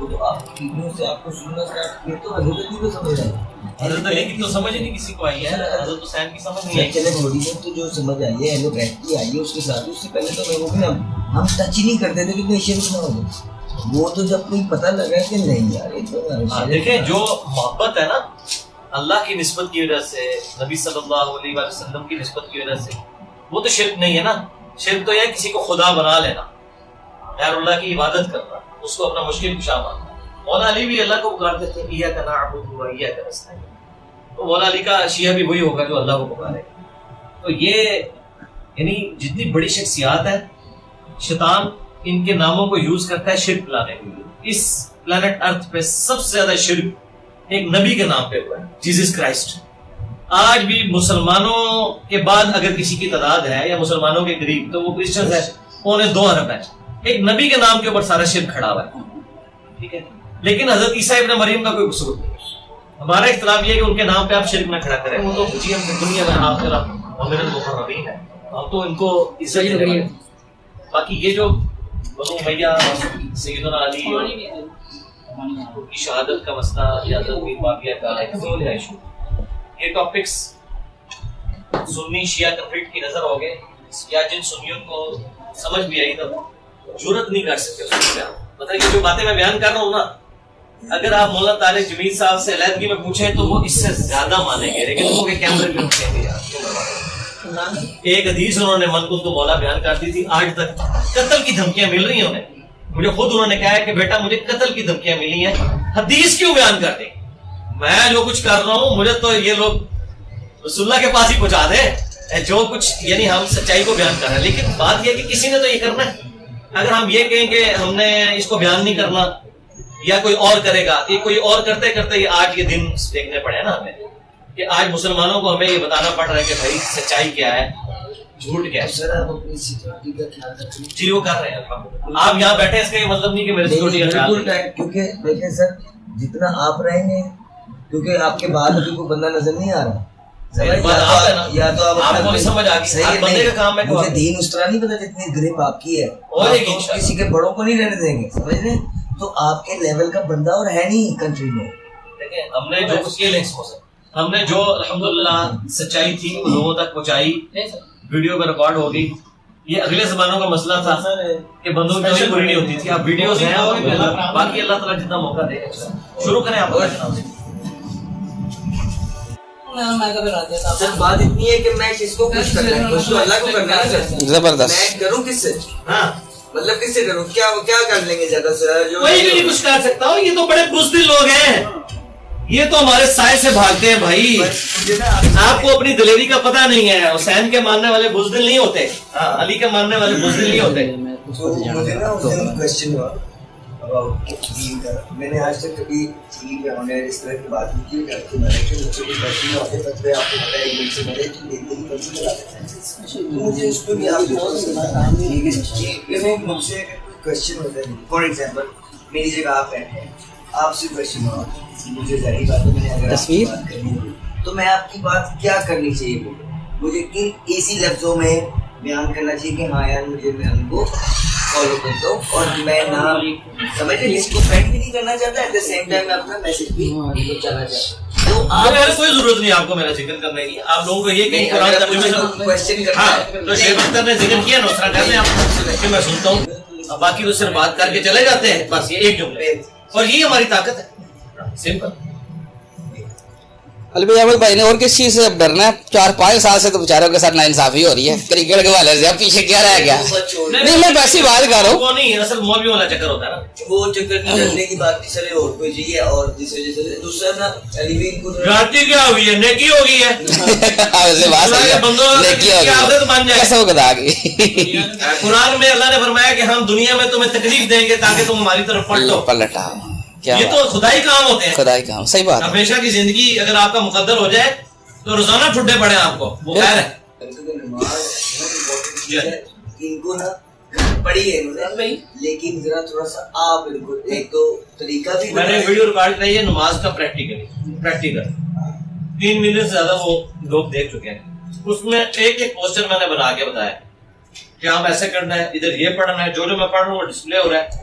وہ تو آپ کی ویڈیو سے آپ کو سننا اسٹارٹ کیا تو حضرت علی کو سمجھ آئی. حضرت علی کی تو سمجھ ہی نہیں کسی کو آئی ہے, حضرت حسین کی سمجھ نہیں آئی. چلے تھوڑی دیر تو جو سمجھ آئی ہے ایلوپیتھی آئی ہے اس کے ساتھ, اس سے پہلے تو لوگوں کو ہم ٹچ ہی نہیں کرتے تھے کہ کوئی شرک نہ ہو جائے. وہ تو جب کوئی پتہ لگا کہ نہیں یار یہ تو دیکھیں جو محبت ہے نا اللہ کی نسبت کی وجہ سے, نبی صلی اللہ علیہ وسلم کی نسبت کی وجہ سے, وہ تو شرک نہیں ہے نا. شرک تو یہ کسی کو خدا بنا لینا, غیر اللہ کی عبادت کرنا, اس کو اپنا مشکل کشا ماننا. مولا علی بھی اللہ کو پکارتے تھے ایاک نعبد و ایاک نستعین, تو مولا علی کا شیعہ بھی وہی ہوگا جو اللہ کو پکارے. تو یہ یعنی جتنی بڑی شخصیات ہیں شیطان ان کے ناموں کو یوز کرتا ہے شرک لانے کے لیے. اس پلانٹ ارتھ پہ سب سے زیادہ شرک ایک نبی کے نام پہ ہوا ہے, جیزس کرائسٹ. آج بھی مسلمانوں کے بعد اگر کسی کی تعداد ہے یا مسلمانوں کے قریب تو وہ کرسچنز ہے, 2.25 ارب ہے. ایک نبی کے نام کے اوپر سارا شرک کھڑا ہوا ہے, ٹھیک ہے. لیکن حضرت عیسیٰ ابن مریم کا کوئی قصور نہیں. ہمارا اختلاف یہ ہے کہ ان کے نام پہ آپ شرک نہ کھڑا کریں. وہ تو جی ہم دنیا میں آخرت مومن المقربین ہے, ہم تو ان کو عزت دینے والے. باقی یہ جو بنو امیہ, سیدنا علی اور ان کی شہادت کا مسئلہ یا حضرت میر باقیہ کا ایشو, یہ ٹاپکس سنی شیعہ کنفلکٹ کی نظر ہو گئے, یا جن سنیوں کو سمجھ بھی آئی تب جرأت نہیں کر سکتے اس کو بیان. مطلب یہ جو باتیں میں بیان کر رہا ہوں نا, اگر آپ مولانا طارق جمیل صاحب سے علیحدگی میں پوچھیں تو وہ اس سے زیادہ مانیں گے, لیکن وہ کہ کیمرے میں پوچھیں گے یار. ایک حدیث انہوں نے من کو تو مولا بیان کر دی تھی, آج تک قتل کی دھمکیاں مل رہی ہیں انہیں. مجھے خود انہوں نے کہا ہے کہ بیٹا مجھے قتل کی دھمکیاں ملی ہیں, حدیث کیوں بیان کر دیں, میں جو کچھ کر رہا ہوں مجھے تو یہ لوگ رسول اللہ کے پاس ہی پہنچا دیں جو کچھ, یعنی ہم سچائی کو بیان کر رہے ہیں. لیکن بات یہ ہے کہ کسی نے تو یہ کرنا ہے. اگر ہم یہ کہیں کہ ہم نے اس کو بیان نہیں کرنا یا کوئی اور کرے گا, یہ کوئی اور کرتے کرتے آج یہ دن دیکھنے پڑے نا ہمیں کہ آج مسلمانوں کو ہمیں یہ بتانا پڑ رہا ہے کہ بھائی سچائی کیا ہے, جھوٹ کیا ہے. سر آپ اپنی سیکورٹی کا خیال رکھیں. جی وہ کر رہے ہیں. آپ یہاں بیٹھے اس کا یہ مطلب نہیں کہ میرے سیکورٹی کا خیال رکھیں, کیونکہ دیکھیں سر جتنا آپ رہیں گے, کیونکہ آپ کے بعد ابھی کوئی بندہ نظر نہیں آ رہا, یا تو آپ کو سمجھ آ گئی. ہر بندے کا کام ہے. مجھے دین اس طرح نہیں پتا جتنی گرپ آپ کی ہے, اور کسی کے بڑوں کو نہیں رہنے دیں گے, سمجھ لیں. تو آپ کے لیول کا بندہ اور ہے نہیں کنٹری میں. دیکھیں ہم نے جو کچھ کیے ہم نے جو الحمدللہ سچائی تھی وہ لوگوں تک پہنچائی, ویڈیو پہ ریکارڈ ہو گئی. یہ اگلے زمانوں کا مسئلہ تھا کہ بندوں کی کوئی بری نہیں ہوتی تھی. اب ویڈیوز ہیں, باقی اللہ تعالیٰ جتنا موقع دے. شروع کریں آپ. سر بات اتنی ہے کہ میں کس کو خوش کرنا ہے, خوش تو اللہ کو کرنا ہے سر. زبردست. میں کروں کس سے, ہاں مطلب کس سے کروں, کیا کر لیں گے زیادہ سے زیادہ. کوئی بھی نہیں کچھ کر سکتا ہوں. یہ تو بڑے بزدل لوگ ہیں, یہ تو ہمارے سائے سے بھاگتے ہیں بھائی. آپ کو اپنی دلیری کا پتہ نہیں ہے. حسین کے ماننے والے بزدل نہیں ہوتے, علی کے ماننے والے بزدل نہیں ہوتے. مجھے نا اس دن کوشچن ہوا اباؤٹ دین کا. میں نے آج تک کبھی ٹی وی پہ ہم نے اس طرح کی بات نہیں کی کہ میں نے بچوں کو کوشچن ہوتے تک آپ کو پتہ ہے ایک سے پہلے کہ دیکھتے ہی کوشچن لگاتے ہیں. مجھے اس پہ بھی آپ کو مجھ سے کوئی کوشچن ہوتا ہے, فار ایگزامپل میری جگہ آپ بیٹھے ہیں, آپ سے کوشچن ہوا, مجھے ظاہری بات ہے میں نے اگر تصویر بات کرنی ہوئی تو میں آپ کی بات کیا کرنی چاہیے, مجھے کن ایسی لفظوں میں بیان کرنا چاہیے کہ ہاں یار مجھے میں ان کو فالو کرتا ہوں, اور میں نہ سمجھ لیں اس کو فرینڈ بھی نہیں کرنا چاہتا, ایٹ دا سیم ٹائم میں اپنا میسج بھی پہنچانا چاہتا ہوں. تو آپ کوئی ضرورت نہیں آپ کو میرا ذکر کرنے کی. آپ لوگوں کو یہ کہیں قرآن ترجمے سے کوشچن کرنا ہے تو شیخ اختر نے ذکر کیا نا اس طرح کہتے ہیں آپ کہ میں سنتا ہوں, باقی تو صرف بات کر کے چلے جاتے ہیں, بس یہ ایک جملے, اور یہی ہماری طاقت ہے. سمپل. البتہ احمد بھائی نے اور کس چیز سے اب ڈرنا ہے؟ 4-5 سال سے تو بیچاروں کے ساتھ ناانصافی ہو رہی ہے کرکٹ کے والے سے. اب پیچھے کیا رہ گیا؟ نہیں میں ویسی بات کر رہا ہوں. وہ نہیں, اصل مولوی والا چکر ہوتا ہے نا, وہ چکر نہیں کرنے کی بات نہیں سر, اور کوئی چیز ہے. اور جس وجہ سے دوسرا نا علی بھی کو غلطی کیا ہوئی ہے, نیکی ہو گئی ہے. ویسے بات نیکی ہو گئی, کیسے وہ گدا گئی. قرآن میں اللہ نے فرمایا کہ ہم دنیا میں تمہیں تکلیف دیں گے تاکہ تم ہماری طرف پلٹا. یہ تو خدائی کام ہوتے ہیں, خدائی کام. صحیح بات ہے. ہمیشہ کی زندگی اگر آپ کا مقدر ہو جائے تو روزانہ ٹھڈے پڑے آپ کو, وہ خیر ہے. ان کو نا پڑھی ہے انہوں نے, لیکن ذرا تھوڑا سا آپ ان کو ایک تو طریقہ بھی. میں نے ویڈیو ریکارڈ کرائی ہے نماز کا پریکٹیکل 3 ملین سے زیادہ وہ لوگ دیکھ چکے ہیں. اس میں ایک پوسٹر میں نے بنا کے بتایا کہ ہم ایسے کرنا ہے, ادھر یہ پڑھنا ہے, جو میں پڑھ رہا ہوں وہ ڈسپلے ہو رہا ہے.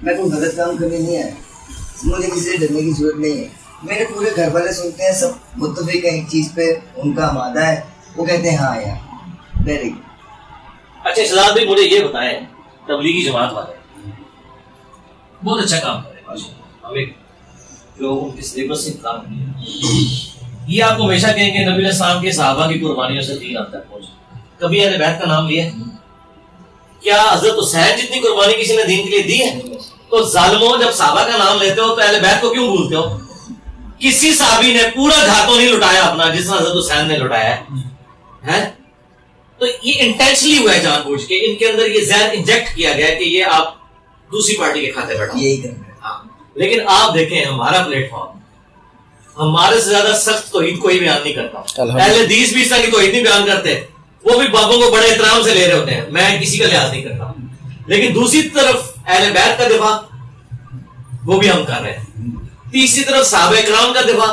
میں کوئی غلط کام کرنے نہیں آیا, مجھے کسی سے ڈرنے کی ضرورت نہیں ہے. میرے پورے گھر والے سنتے ہیں, سب متفق ہیں ایک چیز پہ, ان کا آمادہ ہے, وہ کہتے ہیں ہاں یار ویری گڈ. اچھا شہزاد بھائی مجھے یہ بتائیں, تبلیغی جماعت والے بہت اچھا کام کر رہے ہیں, ہمیں جو ان کے سلیبس سے کام کریں, یہ آپ کو ہمیشہ کہیں کہ نبی علیہ السلام کے صحابہ کی قربانیوں سے دین آپ تک پہنچا. کبھی اہل بیت کا نام لیا ہے؟ کیا حضرت حسین جتنی قربانی کسی نے دین کے لیے دی ہے؟ تو ظالموں, جب صحابہ کا نام لیتے ہو تو اہل بیت کو کیوں بھولتے ہو؟ کسی صحابی نے پورا گھاتوں نہیں لٹایا اپنا جس طرح حضرت حسین نے لٹایا ہے. تو یہ انٹینشنلی ہوا ہے جان بوجھ کے, ان کے اندر یہ ذہن انجیکٹ کیا گیا کہ یہ آپ دوسری پارٹی کے کھاتے بیٹھا یہی کرنا ہے. ہاں, لیکن آپ دیکھیں ہمارا پلیٹ فارم ہمارے سے زیادہ سخت توحید کوئی بیان نہیں کرتا. اہل حدیث بھی اس طرح کی توحید نہیں بیان کرتے, وہ بھی بابوں کو بڑے احترام سے لے رہے ہوتے ہیں, میں کسی کا لحاظ نہیں کرتا. لیکن دوسری طرف اہل بیت کا دفاع وہ بھی ہم کر رہے ہیں, تیسری طرف صحابہ کرام کا دفاع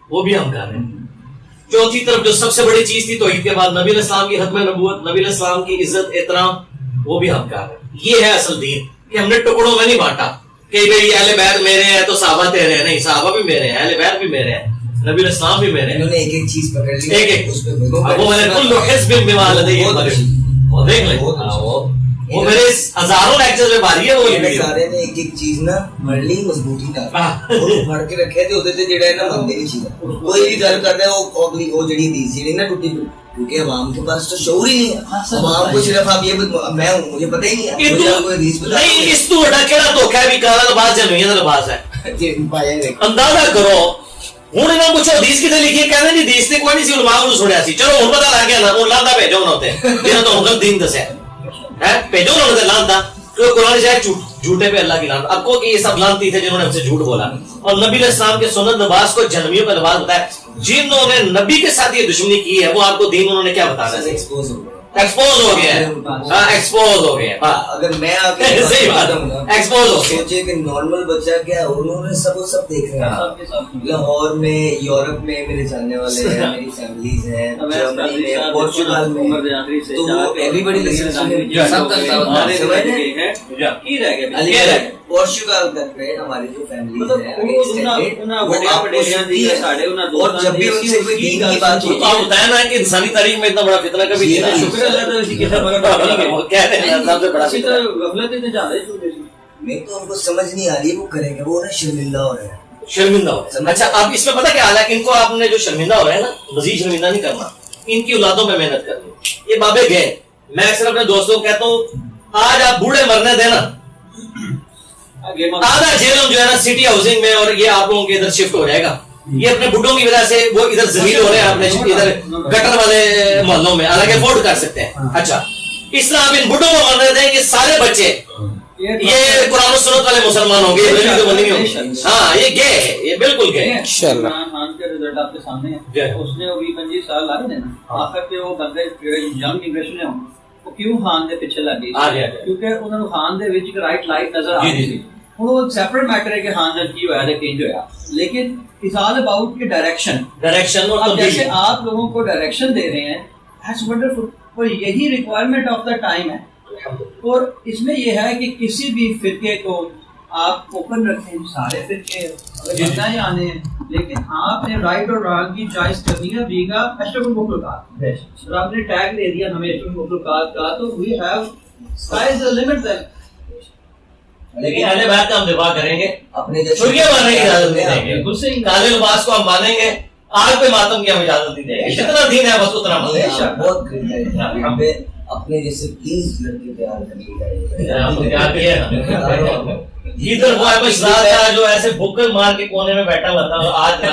وہ بھی ہم کر رہے ہیں, چوتھی طرف جو سب سے بڑی چیز تھی توحید کے بعد نبی علیہ السلام کی ختم نبوت, نبی علیہ السلام کی عزت احترام, وہ بھی ہم کر رہے ہیں. یہ ہے اصل دین کہ ہم نے ٹکڑوں میں نہیں بانٹا کہ بھئی اہل بیت میرے ہیں تو صحابہ تیرے ہیں. نہیں, صحابہ بھی میرے ہیں, اہل بیت بھی میرے ہیں, نبی علیہ السلام بھی میرے ہیں. انہوں نے ایک ایک چیز پکڑ لی, ایک ایک اس پہ وہ میں نے کل حزب بما لدیہم فرحون, وہ دیکھ لیں وہ میرے ہزاروں لیکچر میں باری ہے. وہ سارے نے ایک ایک چیز نا مر لی مضبوطی نال وہ پڑھ کے رکھے تے اودے تے جڑا ہے نا بندے نہیں چیز کوئی بھی گل کردا ہے وہ اگلی وہ جڑی حدیث جڑی نا ٹوٹی, کیونکہ عوام کے پاس تو شعور ہی نہیں ہے. عوام کو صرف آپ یہ میں ہوں, مجھے پتہ ہی نہیں ہے مجھے کوئی حدیث بتا نہیں. اس تو بڑا کیڑا دھوکا ہے بھی کالا لباس جنویت کا لباس ہے. اندازہ کرو ہوں انہوں پوچھو حدیث کتنے لکھی ہے, کہنے جی حدیث تے کوئی نہیں سی, علماء کو سنیا سی. چلو ہن پتہ لگ گیا نا, ہن لاندا بھیجو انہاں تے جنہاں تو غلط دین دسیا ہے, بھیجو انہاں تے لاندا, کیونکہ قرآن شاید جھوٹے پہ اللہ کی لعنت. اب کو کہ یہ سب لعنتی تھے جنہوں نے ہم سے جھوٹ بولا, اور نبی علیہ السلام کے سنت لباس کو جہنمیوں کا لباس بتایا. جنہوں نے نبی کے ساتھ یہ دشمنی کی ہے وہ آپ کو دین انہوں نے کیا بتانا ہے؟ ایکسپوز ہو گیا ہے. ہاں ایکسپوز ہو گیا. اگر میں آپ کو صحیح بات ہے, ایکسپوز ہو گیا. سوچے کہ نارمل بچہ کیا ہے, انہوں نے سب دیکھ رہے ہیں. لاہور میں, یورپ میں میرے جاننے والے ہیں, میری فیملیز ہیں, جرمنی میں, پورچگل میں, تو وہ ایوری بڑی پورچگل تک میں ہماری جو فیملیز ہیں, اور جب بھی ان سے کوئی دین کی بات ہوتی ہے بتایا نا کہ انسانی تاریخ میں اتنا بڑا فتنہ کبھی نہیں ہے. میں تو ان کو سمجھ نہیں آ رہی وہ کریں گے, وہ شرمندہ ہو رہے ہیں, شرمندہ ہو رہے ہیں. اچھا اب اس میں پتہ کیا حال ہے کہ ان کو آپ نے جو شرمندہ ہو رہے ہیں نا, مزید شرمندہ نہیں کرنا, ان کی اولادوں پہ محنت کرنی. یہ بابے گئے, میں اکثر اپنے دوستوں کو کہتا ہوں آج آپ بوڑھے مرنے دینا, آدھا جیلم جو ہے نا سٹی ہاؤسنگ میں, اور یہ آپ لوگوں کے ادھر شفٹ ہو جائے گا. یہ اپنے بڈھوں کی وجہ سے وہ ادھر ذلیل ہو رہے ہیں اپنے ادھر گٹر والے محلوں میں, حالانکہ افورڈ کر سکتے ہیں. اچھا اس طرح آپ ان بڈھوں کو مرنے دیں کہ سارے بچے یہ قرآن و سنت والے مسلمان ہوں گے. ہاں یہ گئے ہے, یہ بالکل گئے. عمران خان کے رزلٹ آپ کے سامنے ہے, اس نے وہ 20-25 سال لگے تھے نا, آخر کے وہ بندے ینگ انگریشن ہیں وہ کیوں خان دے پیچھے لگ گئی, کیونکہ انہوں نے خان دے وچ رائٹ لائٹ نظر آ رہی تھی. ہوں وہ سیپریٹ میٹر ہے کہ خان جب کی ہوا ہے چینج ہوا, لیکن اٹس آل اباؤٹ کی ڈائریکشن. اب جیسے آپ لوگوں کو ڈائریکشن دے رہے ہیں, دیٹس ونڈرفل, اور یہی ریکوائرمنٹ آف دا ٹائم ہے. اور اس میں یہ ہے کہ کسی بھی فرقے کو آپ اوپن رکھیں, سارے فرقے آنے ہیں, لیکن آپ نے رائٹ اور رانگ کی چوائس کرنی ہے. بیگا اشرف المخلوقات, اور آپ نے ٹیگ دے دیا ہمیں اشرف المخلوقات کا, تو we have sky is the limit then. لیکن اہل بیت کا ہم دفاع کریں گے, چھریاں مارنے کی اجازت نہیں دیں گے, کالے لباس کو ہم مانیں گے, آگ پہ ماتم کی ہم اجازت نہیں دیں گے. جتنا دین ہے بس اتنا مانیں گے. بہت گریٹ ہے, اپنے جیسے 30 لڑکے تیار کرنے ادھر وہ ہے شہزاد کا جو ایسے بکر مار کے کونے میں بیٹھا ہوا تھا, آج نا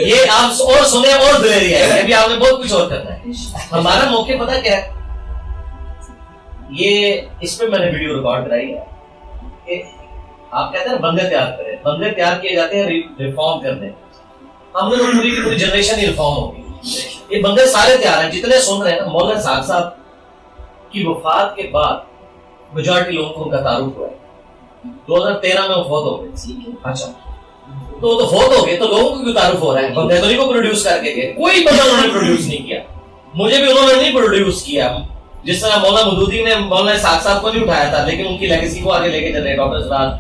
یہ آپ اور سنیں اور دلیری ہے, ابھی آپ نے بہت کچھ اور کرنا ہے. ہمارا موقع پتہ کیا ہے, یہ اس پہ میں نے ویڈیو ریکارڈ کرائی ہے کہ آپ کہتے ہیں بندے تیار کریں, بندے تیار کیے جاتے ہیں ریفارم کرنے. ہم نے پوری کی پوری جنریشن ہی ریفارم ہوگی. یہ بندے سارے تیار ہیں جتنے سن رہے ہیں نا. مولانا صاحب صاحب کی وفات کے بعد میجورٹی لوگوں کو ان کا تعارف ہوا ہے. 2013 میں وہ فوت ہو گئے. اچھا تو فوت ہو گئے تو لوگوں کو کیوں تعارف ہو رہا ہے؟ بندے تو نہیں کو پروڈیوس کر کے گئے, کوئی بندہ انہوں نے پروڈیوس نہیں کیا, مجھے بھی انہوں نے نہیں پروڈیوس کیا. جس طرح مولانا مودودی نے مولانا اسحاق صاحب کو نہیں اٹھایا تھا لیکن ان کی لیگیسی کو آگے لے کے چل رہے ڈاکٹر سراج.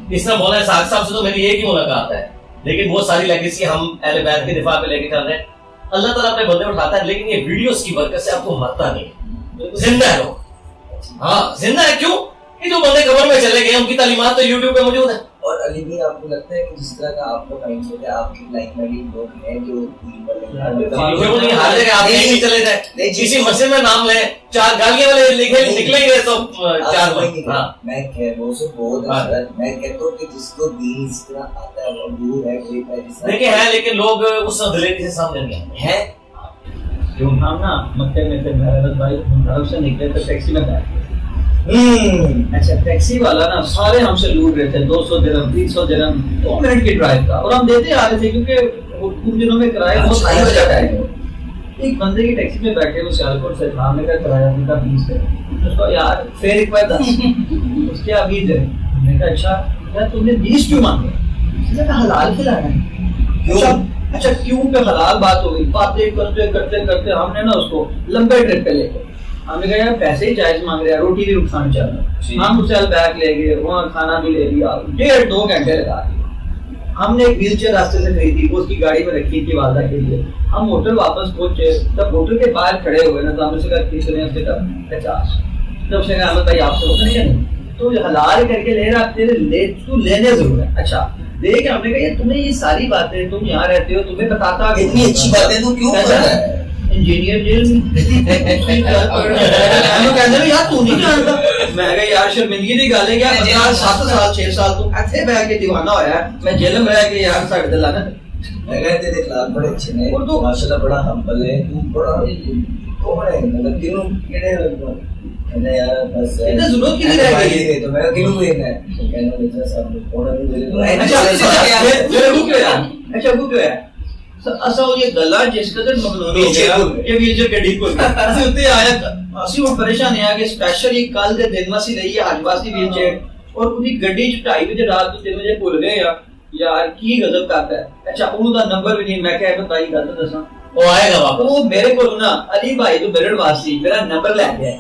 اس طرح مولانا اسحاق صاحب سے تو میری ایک ہی ملاقات ہے لیکن وہ ساری لیگیسی ہم اہل بیت کے دفاع پہ لے کے چل رہے ہیں. اللہ تعالیٰ اپنے بندے اٹھاتا ہے لیکن یہ ویڈیوز کی برکت سے آپ کو مرتا نہیں, زندہ ہے. ہاں زندہ ہے. کیوں کہ جو بندے قبر میں چلے گئے ان کی تعلیمات تو یوٹیوب پہ موجود ہیں. اور علی بھائی آپ کو لگتا ہے کہ جس طرح کا آپ کا مائنڈ سیٹ ہے آپ کی لائف میں بھی لوگ ہیں جو چلے جائیں کسی مسجد میں نام لیں 4 گالیاں والے نکلیں گے تو 4 میں کہہ وہ سے بہت میں کہتا ہوں کہ جس کو دین اس طرح آتا ہے وہ دور ہے دیکھیں ہے لیکن لوگ اس دلیری سے سامنے نہیں ہیں. جو ہم نا مکے میں تھے میرے بھائی گھر سے نکلے تو ٹیکسی میں بیٹھ گئے. اچھا ٹیکسی والا نا سارے ہم سے لوٹ رہے تھے 200 درہم 300 درہم 2 منٹ کی ڈرائیو تھا اور ہم دیتے آ رہے تھے کیونکہ کچھ دنوں میں کرایہ بہت ہائی ہو جاتا ہے. ایک بندے کی ٹیکسی میں بیٹھے وہ سیالکوٹ سے تھا, میں کا کرایہ ان کا 20 ہے. اس کو یار فیر ایک بار 10 اس کے ابھی دے. میں نے کہا اچھا یار تم نے 20 کیوں مانگے؟ اس نے کہا حلال کھلانا ہے. اچھا کیوں کہ حلال بات ہو گئی. باتیں کرتے کرتے کرتے ہم نے نا اس کو لمبے ٹرپ پہ لے گئے. ہم نے کہا یار پیسے ہی جائز مانگ رہے ہیں, روٹی بھی کھانا چاہ رہے ہیں. ہم اسے بیگ لے گئے, وہاں کھانا بھی لے لیا, 1.5-2 گھنٹے لگا دیے. ہم نے ایک ویل چیئر راستے سے خریدی, وہ اس کی گاڑی میں رکھی تھی والدہ کے لیے. ہم ہوٹل واپس پہنچے, جب ہوٹل کے باہر کھڑے ہوئے نا تو ہم نے کہا کتنے اس کے 50. جب اس نے کہا احمد بھائی آپ سے ہوتا نہیں تو حلال کر کے لے رہا تو لینے ضرور ہے. اچھا دیکھ ہم نے کہا یہ تمہیں یہ ساری باتیں تم یہاں رہتے ہو تمہیں بتاتا اتنی اچھی باتیں تو کیوں کر رہا ہے انجینئر جیل یار تو نہیں جانتا. میں کہا یار شرمندگی کی گل ہے کیا 7 سال 6 سال تو ایتھے بیٹھ کے دیوانہ ہویا ہے. میں جیل میں رہ کے یار ساڈے تے لانا میں تیرے اخلاق بڑے اچھے ہیں ماشاءاللہ, بڑا ہمبل ہے تو بڑا کون ہے مطلب کیوں کیڑے یار بس ضرورت کی نہیں رہ گئی تو میں کیوں دینا ہے کہنا بیچا صاحب نے کون ہے. اچھا وہ کیا ہے اسا وہ یہ گلا جس قدر مغلوب ہو گیا کہ ویل چیئر گڈی کو اسی اوتے آیا اسی وہ پریشان ہے کہ اسپیشلی کل دے دن وسی رہی ہے حج واسی ویل چیئر اور پوری گڈی 2:30 بجے رات کو 3 بجے بھول گئے یار کی غضب کرتا ہے. اچھا انہوں دا نمبر بھی نہیں. میں کہا بتائی گل دساں وہ آئے گا واپس. وہ میرے کو نا علی بھائی تو میرے واسی میرا نمبر لے گیا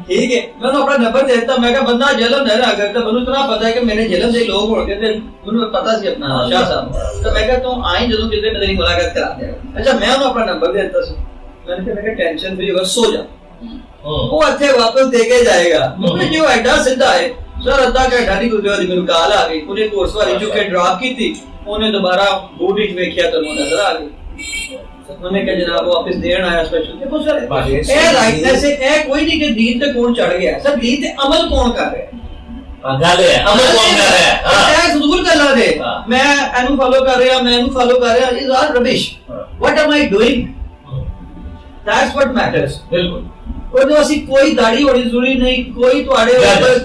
ٹھیک ہے. میں نے اپنا نمبر دے دیتا. میں کہا بندہ جلم نہ رہا کرتا, مجھے اتنا پتا ہے کہ میرے جلم سے لوگ ہو گئے تھے, مجھے پتا سی اپنا شاہ صاحب. تو میں کہا تم آئیں جدوں کسی میں میری ملاقات کرا دیا. اچھا میں انہوں اپنا نمبر دے دیتا. میں نے کہا ٹینشن فری ہو سو جا, وہ اتنے واپس دے کے جائے گا. مجھے جو ایڈا سیدھا ہے سر ادھا گھنٹہ نہیں گزرا میرے کال آ گئی. انہیں کورس والی جو کہ ڈراپ کی تھی انہیں دوبارہ بوٹ وچ ویکھیا تو انہوں نظر آ گئی. انہوں نے کہا جناب واپس دین آیا اسپیشل. دیکھو سر اے رائٹنس ہے کوئی نہیں کہ دین تے کون چڑھ گیا سر, دین تے عمل کون کر رہا ہے گل ہے عمل کون کر رہا ہے. اے حضور گلا دے میں اینو فالو کر رہا میں اینو فالو کر رہا is all rubbish. What am I doing that's what matters. بالکل. اور جو اسی کوئی داڑھی ہوڑی ضروری نہیں, کوئی تواڈے اوپر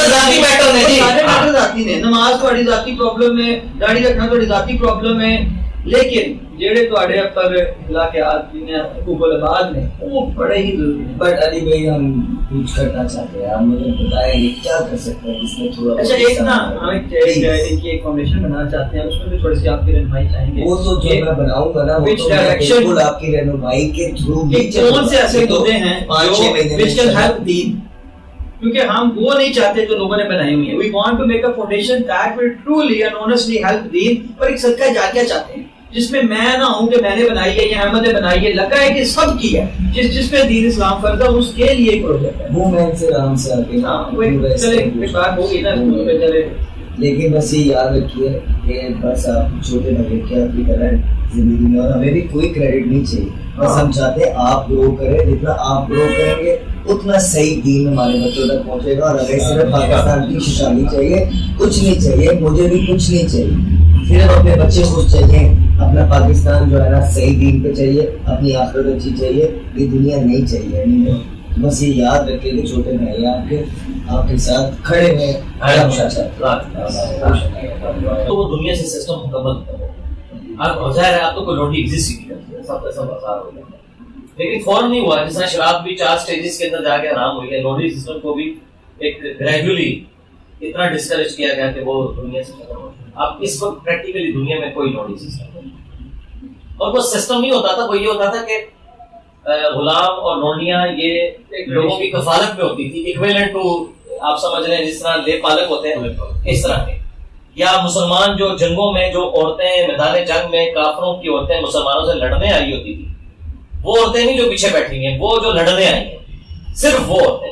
ذاتی میٹر نہیں جی, میٹر ذاتی نے. نماز تواڈی ذاتی پرابلم ہے, داڑھی رکھنا تواڈی ذاتی پرابلم ہے, لیکن جڑے تواڈے پر علاقات نے حقوق العباد نے وہ بڑے ہی ضروری ہیں. بٹ علی بھائی ہم کچھ کرنا چاہتے ہیں, آپ مجھے بتائیں کہ کیا کر سکتے ہیں اس میں تھوڑا. اچھا ایک نا ہم ان کی ایک فارمیشن بنانا چاہتے ہیں, اس میں بھی تھوڑی سی آپ کی رہنمائی چاہیں گے. وہ تو جو میں بناؤں گا نا وہ تو بالکل آپ کی رہنمائی کے تھرو کون سے ایسے مدعے ہیں جو which can help deen, کیونکہ ہم وہ نہیں چاہتے جو لوگوں نے بنائی ہوئی ہیں. We want to make a foundation that will truly and honestly help deen. اور ایک صدقہ جاریہ چاہتے ہیں جس میں میں نہ ہوں کہ میں نے بنائی ہے یا احمد نے بنائی ہے, لگا ہے کہ سب کی ہے, جس پہ دین اسلام فرض ہے اس کے لیے ایک پروجیکٹ ہے. وہ میں سے آرام سے آگے چلے ایک بات ہوگی نا پہ چلے. لیکن بس یہ یاد رکھیے کہ بس آپ چھوٹے بھائی کے آپ کی طرح زندگی میں, اور ہمیں بھی کوئی کریڈٹ نہیں چاہیے. بس ہم چاہتے ہیں آپ گرو کریں, جتنا آپ گرو کریں گے اتنا صحیح دین ہمارے بچوں تک پہنچے گا. اور ہمیں صرف پاکستان کی خوشحالی چاہیے, کچھ نہیں چاہیے, مجھے بھی کچھ نہیں چاہیے, صرف اپنے بچے خوش چاہیے, اپنا پاکستان جو ہے نا صحیح دین پہ چاہیے, اپنی آخرت اچھی چاہیے, یہ دنیا نہیں چاہیے. بس یہ یاد رکھے کہ چھوٹے بھائی آپ کے ساتھ کھڑے ہوئے تو وہ دنیا سے سسٹم مکمل کرو. اب ظاہر ہے آپ تو کوئی روٹی ایگزسٹ ہی نہیں کرتی, سب کا سب آزاد ہو جاتا ہے, لیکن فوراً نہیں ہوا. جس طرح شراب بھی 4 سٹیجز کے اندر جا کے آرام ہوئی ہے, روٹی سسٹم کو بھی ایک گریجولی اتنا ڈسکریج کیا گیا کہ وہ دنیا سے ختم ہو. اب اس وقت پریکٹیکلی دنیا میں کوئی روٹی سسٹم نہیں, اور وہ سسٹم نہیں ہوتا تھا, وہ یہ ہوتا تھا کہ غلام اور لونڈیاں یہ لوگوں کی کفالت میں ہوتی تھی، ایکویلنٹ ٹو آپ سمجھ رہے ہیں جس طرح لے پالک ہوتے ہیں اس طرح کے. یا مسلمان جو جنگوں میں جو عورتیں میدان جنگ میں کافروں کی عورتیں مسلمانوں سے لڑنے آئی ہوتی تھی، وہ عورتیں نہیں جو پیچھے بیٹھی ہیں، وہ جو لڑنے آئی ہیں صرف وہ عورتیں.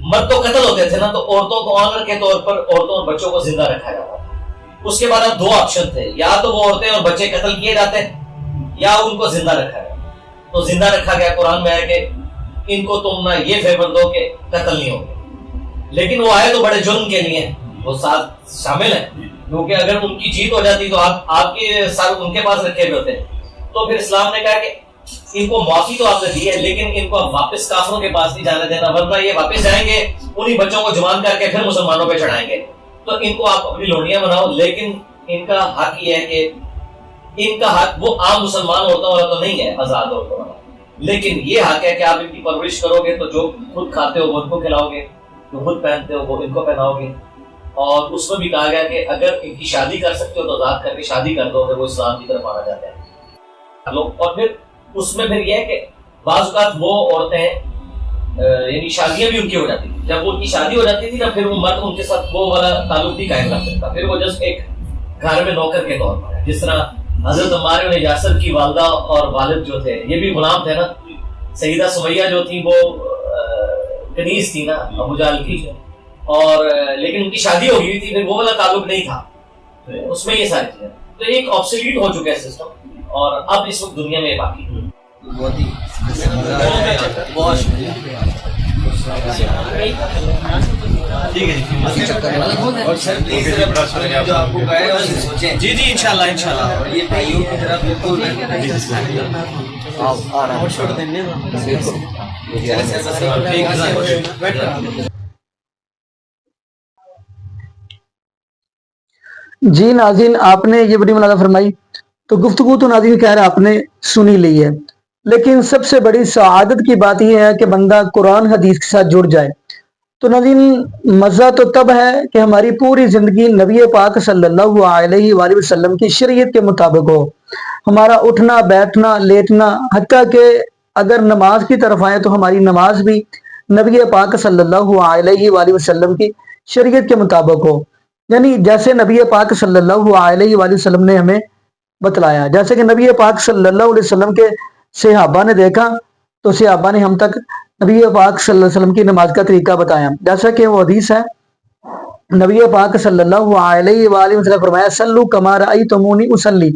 مرد تو قتل ہوتے تھے نا، تو عورتوں کو آنر کے طور پر عورتوں اور بچوں کو زندہ رکھا جاتا تھا. اس کے بعد اب دو آپشن تھے، یا تو وہ عورتیں اور بچے قتل کیے جاتے یا ان کو زندہ رکھا جاتا. تو زندہ رکھا گیا. قرآن میں ہے کہ ان کو تم نہ یہ فیور دو کہ قتل نہیں ہوگے. لیکن وہ آئے تو بڑے جرم کے لیے وہ ساتھ شامل ہیں، کیونکہ اگر ان کی جیت ہو جاتی تو آپ کے ساتھ ان کے پاس رکھے ہوئے ہوتے ہیں. تو پھر اسلام نے کہا کہ ان کو معافی تو آپ نے دی ہے، لیکن ان کو واپس کافروں کے پاس نہیں جانے دینا، ورنہ یہ واپس جائیں گے انہی بچوں کو جوان کر کے پھر مسلمانوں پہ چڑھائیں گے. تو ان کو آپ اپنی لونڈیاں بناؤ، لیکن ان کا حق یہ ہے کہ ان کا حق وہ عام مسلمان عورتوں والا تو نہیں ہے، آزاد عورتوں والا. لیکن یہ حق ہے کہ آپ ان کی پرورش کرو گے تو جو خود کھاتے ہو وہ ان کو کھلاؤ گے، جو خود پہنتے ہو وہ ان کو پہناؤ گے. اور اس میں بھی کہا گیا کہ اگر ان کی شادی کر سکتے ہو تو آزاد کر کے شادی کر دو اگر وہ اسلام کی طرف آنا چاہتے ہیں. اور پھر اس میں پھر یہ ہے کہ بعض اوقات وہ عورتیں یعنی شادیاں بھی ان کی ہو جاتی تھی. جب ان کی شادی ہو جاتی تھی نا، پھر وہ مرد ان کے ساتھ وہ والا تعلق بھی قائم رکھ سکتا، پھر وہ جسٹ ایک گھر میں نوکر کے طور پر ہے. جس طرح حضرت عمار بن یاسر کی والدہ اور والد جو تھے یہ بھی غلام تھے نا. سیدہ سمیہ جو تھی وہ کنیز تھی نا ابو جہل کی، اور لیکن ان کی شادی ہو گئی تھی، پھر وہ والا تعلق نہیں تھا. اس میں یہ ساری چیزیں تو ایک آبسلیٹ ہو چکا ہے سسٹم، اور اب اس وقت دنیا میں باقی بہت شکریہ. جی جی انشاءاللہ انشاءاللہ یہ بھائیوں کی طرف بالکل جی ناظرین، آپ نے یہ بڑی ملاحظہ فرمائی. تو گفتگو تو ناظرین خیر آپ نے سنی لی ہے، لیکن سب سے بڑی سعادت کی بات یہ ہے کہ بندہ قرآن حدیث کے ساتھ جڑ جائے. تو ناظرین مزہ تو تب ہے کہ ہماری پوری زندگی نبی پاک صلی اللہ علیہ وآلہ وسلم کی شریعت کے مطابق ہو. ہمارا اٹھنا بیٹھنا لیٹنا، حتیٰ کہ اگر نماز کی طرف آئے تو ہماری نماز بھی نبی پاک صلی اللہ علیہ وآلہ وسلم کی شریعت کے مطابق ہو. یعنی جیسے نبی پاک صلی اللہ علیہ وآلہ وسلم نے ہمیں بتلایا. جیسے کہ نبی پاک صلی اللہ علیہ وسلم کے صحابہ نے دیکھا تو صحابہ نے ہم تک نبی پاک صلی اللہ علیہ وسلم کی نماز کا طریقہ بتایا. جیسا کہ وہ حدیث ہے، نبی پاک صلی اللہ علیہ وآلہ وسلم فرمایا سلو کما رأیتمونی اصلی،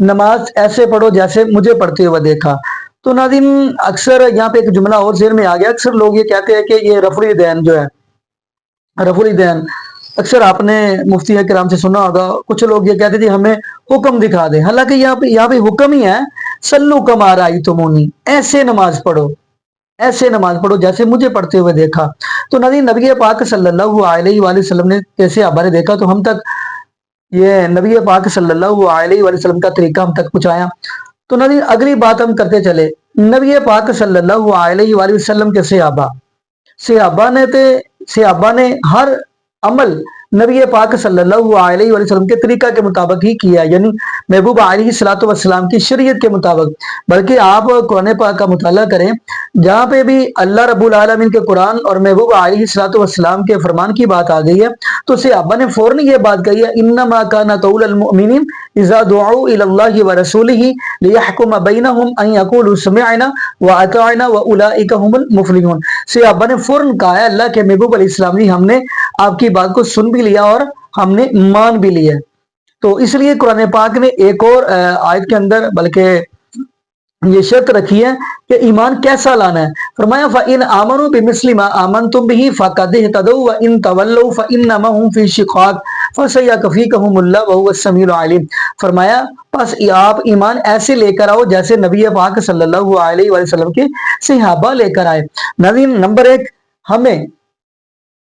نماز ایسے پڑھو جیسے مجھے پڑھتے ہوئے دیکھا. تو ناظرین اکثر یہاں پہ ایک جملہ اور ذہن میں آ گیا. اکثر لوگ یہ کہتے ہیں کہ یہ رفع الیدین جو ہے، رفع الیدین اکثر آپ نے مفتی کرام سے سنا ہوگا. کچھ لوگ یہ کہتے تھے ہمیں حکم دکھا دیں، حالانکہ یہاں پہ حکم ہی ہے سلو کما رأیتمونی، ایسے نماز پڑھو، ایسے نماز پڑھو جیسے مجھے پڑھتے ہوئے دیکھا. تو نبی پاک صلی اللہ علیہ وآلہ وسلم نے کیسے آپ نے دیکھا تو ہم تک یہ نبی پاک صلی اللہ علیہ وآلہ وسلم کا طریقہ ہم تک پہنچایا. تو اگلی بات ہم کرتے چلے. نبی پاک صلی اللہ علیہ وآلہ وسلم کے صحابہ نے ہر عمل نبی پاک صلی اللہ علیہ وآلہ وسلم کے طریقہ کے مطابق ہی کیا، یعنی محبوب علیہ الصلوۃ والسلام کی شریعت کے مطابق. بلکہ آپ قرآن پاک کا مطالعہ کریں، جہاں پہ بھی اللہ رب العالمین کے قرآن اور محبوب علیہ الصلوۃ والسلام کے فرمان کی بات آ گئی ہے تو صحابہ نے فوراً یہ بات کہی ہے انما کان قول المؤمنین اذا دعوا الی اللہ ورسولہ لیحکم بینہم ان یقولوا سمعنا واطعنا واولئک هم المفلحون. صحابہ نے فوراً کہا ہے اللہ کے محبوب علیہ السلام جی ہم نے آپ کی بات کو سن بھی لیا اور ہم نے مان بھی لیا. تو اس لیے قرآن پاک نے ایک اور آیت کے اندر بلکہ یہ شرط رکھی ہے کہ ایمان کیسا لانا ہے. فرمایا فَإِنْ آمَنُوا بِمِثْلِ مَا آمَنْتُمْ بِهِ فَقَدِ اهْتَدَوْا وَإِنْ تَوَلَّوْا فَإِنَّمَا هُمْ فِي شِقَاقٍ فَسَيَكْفِيكَهُمُ اللَّهُ وَهُوَ السَّمِيعُ الْعَلِيمُ. فرمایا پس آپ ایمان ایسے لے کر آؤ جیسے نبی پاک صلی اللہ علیہ وسلم کے صحابہ لے کر آئے. ناظرین نمبر ایک، ہمیں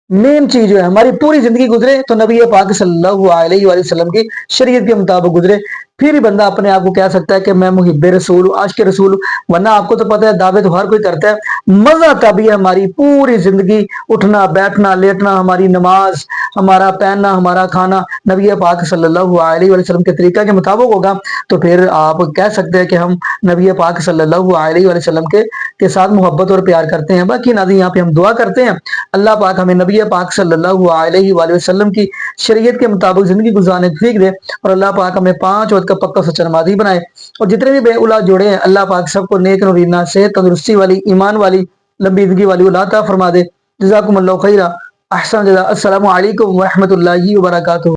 مین چیز جو ہے ہماری پوری زندگی گزرے تو نبی پاک صلی اللہ علیہ وآلہ وسلم کی شریعت کے مطابق گزرے. پھر ہی بندہ اپنے آپ کو کہہ سکتا ہے کہ میں محب رسول ہوں، عاشق رسول ہوں. ورنہ آپ کو تو پتہ ہے دعوے تو ہر کوئی کرتا ہے. مزہ تب ہے ہماری پوری زندگی اٹھنا بیٹھنا لیٹنا، ہماری نماز، ہمارا پہننا، ہمارا کھانا نبی پاک صلی اللہ علیہ وآلہ وسلم کے طریقہ کے مطابق ہوگا. تو پھر آپ کہہ سکتے ہیں کہ ہم نبی پاک صلی اللہ علیہ وسلم کے ساتھ محبت اور پیار کرتے ہیں۔ باقی ناظرین یہاں پہ ہم دعا کرتے ہیں اللہ پاک ہمیں نبی پاک صلی اللہ علیہ وآلہ وسلم کی شریعت کے مطابق زندگی گزارنے کی توفیق دے، اور اللہ پاک ہمیں 5 وقت کا پکا سچا نمازی بنائے، اور جتنے بھی بے اولاد جوڑے ہیں اللہ پاک سب کو نیک نورینہ صحت تندرستی والی ایمان والی لمبی زندگی والی اولاد عطا فرما دے۔ جزاکم اللہ خیرہ، احسن جزا۔ السلام علیکم ورحمۃ اللہ وبرکاتہ۔